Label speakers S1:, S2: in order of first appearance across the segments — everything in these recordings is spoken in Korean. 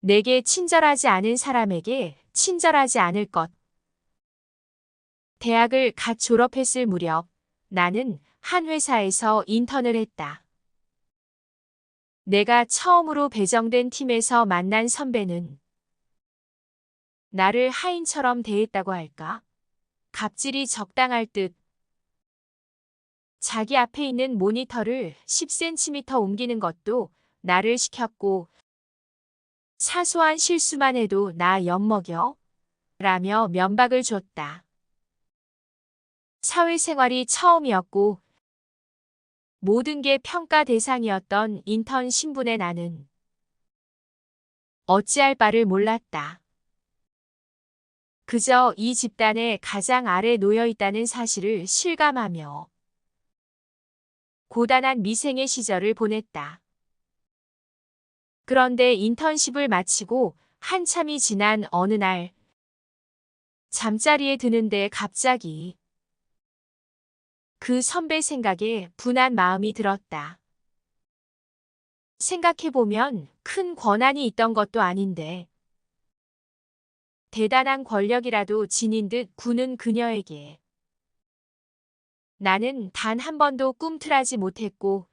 S1: 내게 친절하지 않은 사람에게 친절하지 않을 것. 대학을 갓 졸업했을 무렵 나는 한 회사에서 인턴을 했다. 내가 처음으로 배정된 팀에서 만난 선배는 나를 하인처럼 대했다고 할까? 갑질이 적당할 듯. 자기 앞에 있는 모니터를 10cm 옮기는 것도 나를 시켰고 사소한 실수만 해도 나 엿먹여? 라며 면박을 줬다. 사회생활이 처음이었고 모든 게 평가 대상이었던 인턴 신분의 나는 어찌할 바를 몰랐다. 그저 이 집단의 가장 아래 놓여 있다는 사실을 실감하며 고단한 미생의 시절을 보냈다. 그런데 인턴십을 마치고 한참이 지난 어느 날 잠자리에 드는데 갑자기 그 선배 생각에 분한 마음이 들었다. 생각해보면 큰 권한이 있던 것도 아닌데 대단한 권력이라도 지닌 듯 구는 그녀에게 나는 단 한 번도 꿈틀하지 못했고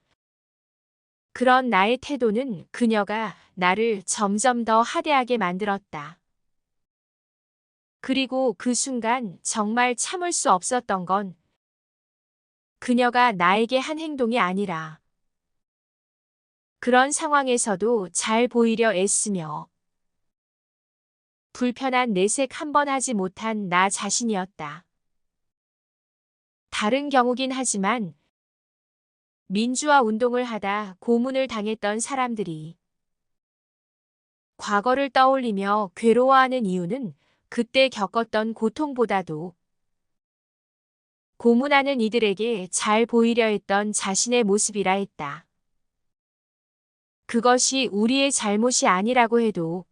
S1: 그런 나의 태도는 그녀가 나를 점점 더 하대하게 만들었다. 그리고 그 순간 정말 참을 수 없었던 건 그녀가 나에게 한 행동이 아니라 그런 상황에서도 잘 보이려 애쓰며 불편한 내색 한 번 하지 못한 나 자신이었다. 다른 경우긴 하지만 민주화 운동을 하다 고문을 당했던 사람들이 과거를 떠올리며 괴로워하는 이유는 그때 겪었던 고통보다도 고문하는 이들에게 잘 보이려 했던 자신의 모습이라 했다. 그것이 우리의 잘못이 아니라고 해도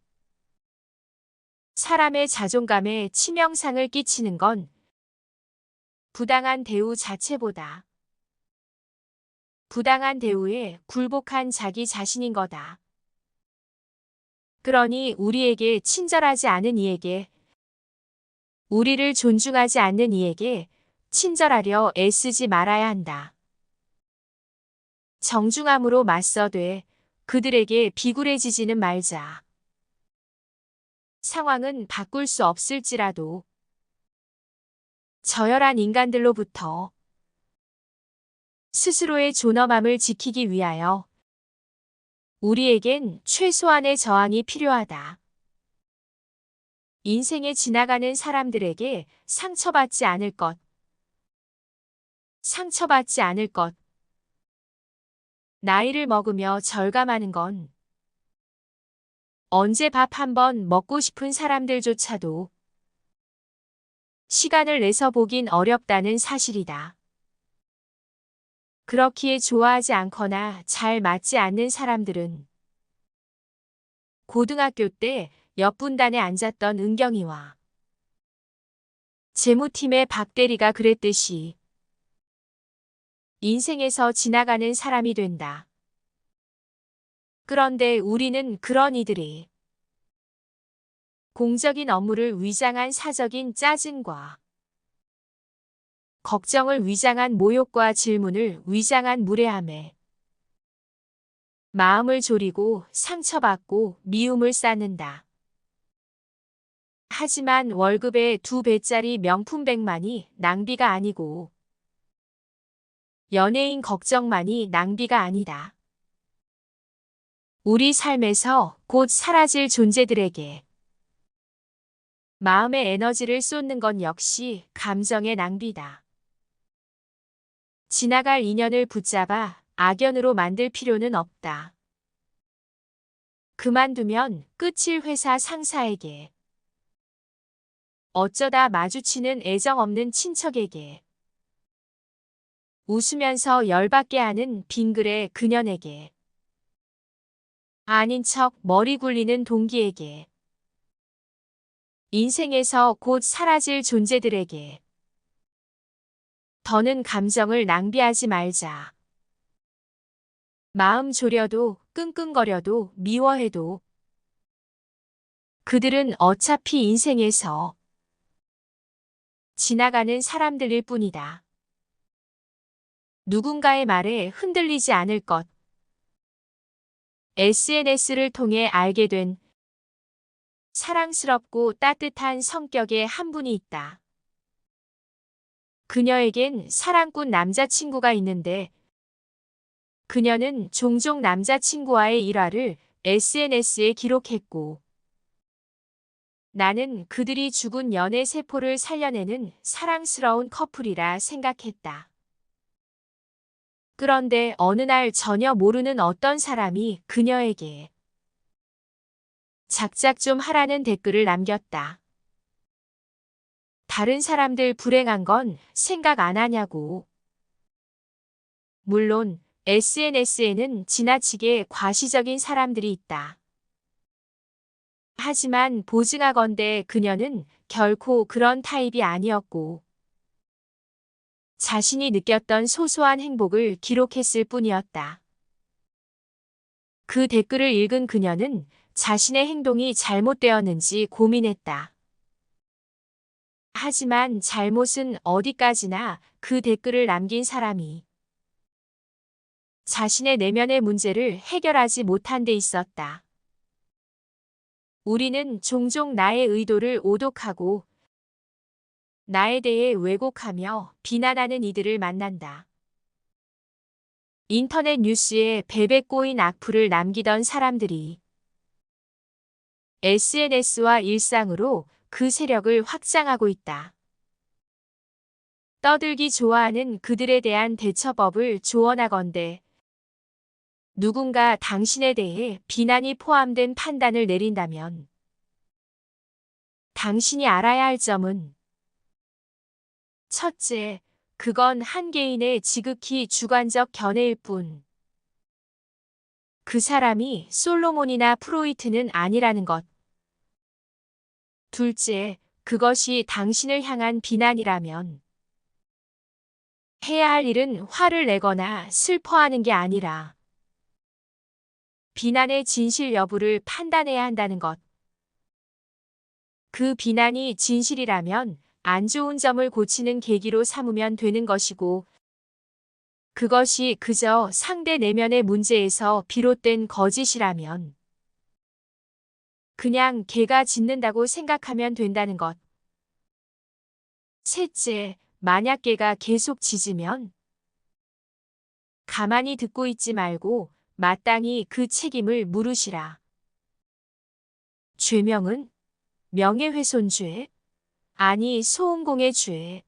S1: 사람의 자존감에 치명상을 끼치는 건 부당한 대우 자체보다 부당한 대우에 굴복한 자기 자신인 거다. 그러니 우리에게 친절하지 않은 이에게, 우리를 존중하지 않는 이에게 친절하려 애쓰지 말아야 한다. 정중함으로 맞서되 그들에게 비굴해지지는 말자. 상황은 바꿀 수 없을지라도 저열한 인간들로부터 스스로의 존엄함을 지키기 위하여 우리에겐 최소한의 저항이 필요하다. 인생에 지나가는 사람들에게 상처받지 않을 것. 상처받지 않을 것. 나이를 먹으며 절감하는 건 언제 밥 한 번 먹고 싶은 사람들조차도 시간을 내서 보긴 어렵다는 사실이다. 그렇기에 좋아하지 않거나 잘 맞지 않는 사람들은 고등학교 때 옆 분단에 앉았던 은경이와 재무팀의 박대리가 그랬듯이 인생에서 지나가는 사람이 된다. 그런데 우리는 그런 이들이 공적인 업무를 위장한 사적인 짜증과 걱정을 위장한 모욕과 질문을 위장한 무례함에 마음을 졸이고 상처받고 미움을 쌓는다. 하지만 월급의 2배짜리 명품백만이 낭비가 아니고 연예인 걱정만이 낭비가 아니다. 우리 삶에서 곧 사라질 존재들에게 마음의 에너지를 쏟는 건 역시 감정의 낭비다. 지나갈 인연을 붙잡아 악연으로 만들 필요는 없다. 그만두면 끝일 회사 상사에게, 어쩌다 마주치는 애정 없는 친척에게, 웃으면서 열받게 하는 빙글의 그년에게, 아닌 척 머리 굴리는 동기에게, 인생에서 곧 사라질 존재들에게 더는 감정을 낭비하지 말자. 마음 졸여도 끙끙거려도 미워해도 그들은 어차피 인생에서 지나가는 사람들일 뿐이다. 누군가의 말에 흔들리지 않을 것. SNS를 통해 알게 된 사랑스럽고 따뜻한 성격의 한 분이 있다. 그녀에겐 사랑꾼 남자친구가 있는데 그녀는 종종 남자친구와의 일화를 SNS에 기록했고 나는 그들이 죽은 연애 세포를 살려내는 사랑스러운 커플이라 생각했다. 그런데 어느 날 전혀 모르는 어떤 사람이 그녀에게 작작 좀 하라는 댓글을 남겼다. 다른 사람들 불행한 건 생각 안 하냐고. 물론 SNS에는 지나치게 과시적인 사람들이 있다. 하지만 보증하건대 그녀는 결코 그런 타입이 아니었고 자신이 느꼈던 소소한 행복을 기록했을 뿐이었다. 그 댓글을 읽은 그녀는 자신의 행동이 잘못되었는지 고민했다. 하지만 잘못은 어디까지나 그 댓글을 남긴 사람이 자신의 내면의 문제를 해결하지 못한 데 있었다. 우리는 종종 나의 의도를 오독하고 나에 대해 왜곡하며 비난하는 이들을 만난다. 인터넷 뉴스에 베베 꼬인 악플을 남기던 사람들이 SNS와 일상으로 그 세력을 확장하고 있다. 떠들기 좋아하는 그들에 대한 대처법을 조언하건대 누군가 당신에 대해 비난이 포함된 판단을 내린다면 당신이 알아야 할 점은 첫째, 그건 한 개인의 지극히 주관적 견해일 뿐. 그 사람이 솔로몬이나 프로이트는 아니라는 것. 둘째, 그것이 당신을 향한 비난이라면 해야 할 일은 화를 내거나 슬퍼하는 게 아니라 비난의 진실 여부를 판단해야 한다는 것. 그 비난이 진실이라면 안 좋은 점을 고치는 계기로 삼으면 되는 것이고 그것이 그저 상대 내면의 문제에서 비롯된 거짓이라면 그냥 개가 짖는다고 생각하면 된다는 것. 셋째, 만약 개가 계속 짖으면 가만히 듣고 있지 말고 마땅히 그 책임을 물으시라. 죄명은 명예훼손죄, 아니 소음공해 죄.